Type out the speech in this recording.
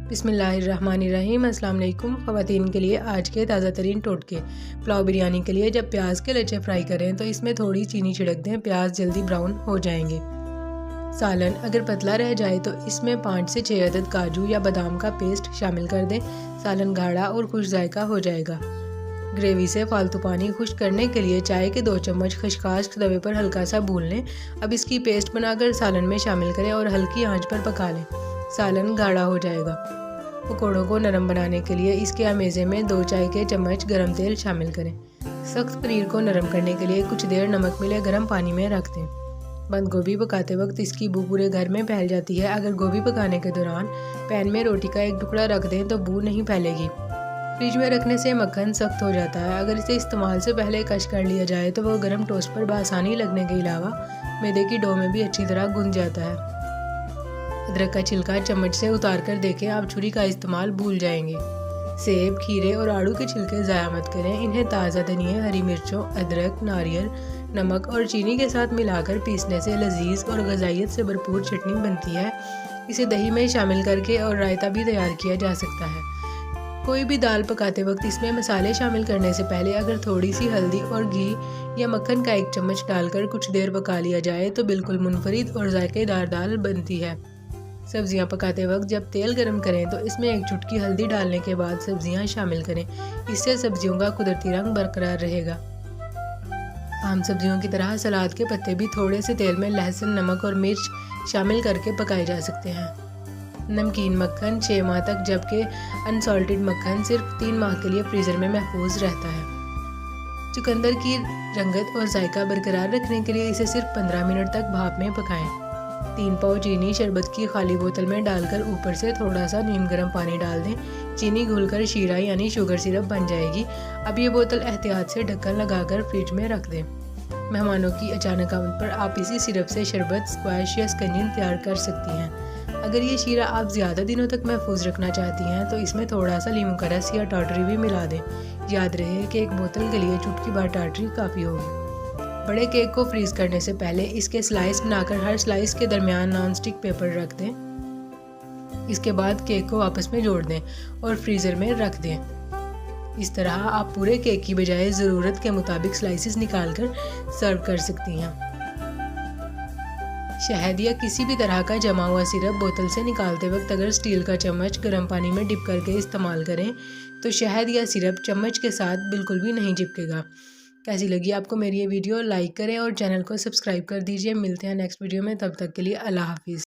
बिस्मिल्लाहिर्रहमानिर्रहीम। अस्सलाम वालेकुम ख़वातीन के लिए आज के ताज़ा तरीन टोटके। पुलाव बिरयानी के लिए जब प्याज के लच्छे फ्राई करें तो इसमें थोड़ी चीनी छिड़क दें, प्याज जल्दी ब्राउन हो जाएंगे। सालन अगर पतला रह जाए तो इसमें 5 से 6 अदद काजू या बादाम का पेस्ट शामिल कर दें। सालन गाढ़ा और खुश जायका हो जाएगा। ग्रेवी से फालतू पानी खुश्क करने के लिए चाय के 2 चम्मच खसखस तवे पर हल्का सा भून लें। अब इसकी पेस्ट बनाकर सालन में शामिल करें और हल्की आंच पर पका लें। सालन गाढ़ा हो जाएगा। पकौड़ों को नरम बनाने के लिए इसके अमेज़े में 2 चाय के चम्मच गरम तेल शामिल करें। सख्त पनीर को नरम करने के लिए कुछ देर नमक मिले गर्म पानी में रख दें। बंद गोभी पकाते वक्त इसकी बू पूरे घर में फैल जाती है। अगर गोभी पकाने के दौरान पैन में रोटी का एक टुकड़ा रख दें तो बू नहीं फैलेगी। फ्रिज में रखने से मक्खन सख्त हो जाता है। अगर इसे इस्तेमाल से पहले कश कर लिया जाए तो वह गर्म टोस्ट पर बआसानी लगने के अलावा मैदे की डो में भी अच्छी तरह गुंद जाता है। अदरक का छिलका चम्मच से उतार कर देखें, आप छुरी का इस्तेमाल भूल जाएंगे। सेब, खीरे और आड़ू के छिलके ज़ाया मत करें। इन्हें ताज़ा धनिया, हरी मिर्चों, अदरक, नारियल, नमक और चीनी के साथ मिलाकर पीसने से लजीज और ग़िज़ाइयत से भरपूर चटनी बनती है। इसे दही में शामिल करके और रायता भी तैयार किया जा सकता है। कोई भी दाल पकाते वक्त इसमें मसाले शामिल करने से पहले अगर थोड़ी सी हल्दी और घी या मक्खन का 1 चम्मच डालकर कुछ देर पका लिया जाए तो बिल्कुल मुनफरिद और जायकेदार दाल बनती है। सब्जियां पकाते वक्त जब तेल गर्म करें तो इसमें 1 चुटकी हल्दी डालने के बाद सब्जियां शामिल करें। इससे सब्जियों का कुदरती रंग बरकरार रहेगा। आम सब्जियों की तरह सलाद के पत्ते भी थोड़े से तेल में लहसुन, नमक और मिर्च शामिल करके पकाए जा सकते हैं। नमकीन मक्खन 6 माह तक, जबकि अनसॉल्टेड मक्खन सिर्फ 3 माह के लिए फ्रीज़र में महफूज रहता है। चुकंदर की रंगत और जायका बरकरार रखने के लिए इसे सिर्फ 15 मिनट तक भाप में पकाएं। 3 पाव चीनी शरबत की खाली बोतल में डालकर ऊपर से थोड़ा सा नीम गर्म पानी डाल दें। चीनी घुलकर शीरा यानी शुगर सिरप बन जाएगी। अब ये बोतल एहतियात से ढक्कन लगाकर फ्रिज में रख दें। मेहमानों की अचानक आमद पर आप इसी सिरप से शरबत, स्क्वैश या स्कंजिन तैयार कर सकती हैं। अगर ये शीरा आप ज़्यादा दिनों तक महफूज रखना चाहती हैं तो इसमें थोड़ा सा लीमू का रस या टाटरी भी मिला दें। याद रहे कि 1 बोतल के लिए चुटकी भर टाटरी काफ़ी होगी। बड़े केक को फ्रीज़ करने से पहले इसके स्लाइस बनाकर हर स्लाइस के दरमियान नॉन स्टिक पेपर रख दें। इसके बाद केक को आपस में जोड़ दें और फ्रीज़र में रख दें। इस तरह आप पूरे केक की बजाय ज़रूरत के मुताबिक स्लाइसेस निकालकर सर्व कर सकती हैं। शहद या किसी भी तरह का जमा हुआ सिरप बोतल से निकालते वक्त अगर स्टील का चम्मच गर्म पानी में डिप करके इस्तेमाल करें तो शहद या सिरप चम्मच के साथ बिल्कुल भी नहीं चिपकेगा। कैसी लगी आपको मेरी ये वीडियो? लाइक करें और चैनल को सब्सक्राइब कर दीजिए। मिलते हैं नेक्स्ट वीडियो में, तब तक के लिए अल्लाह हाफिज़।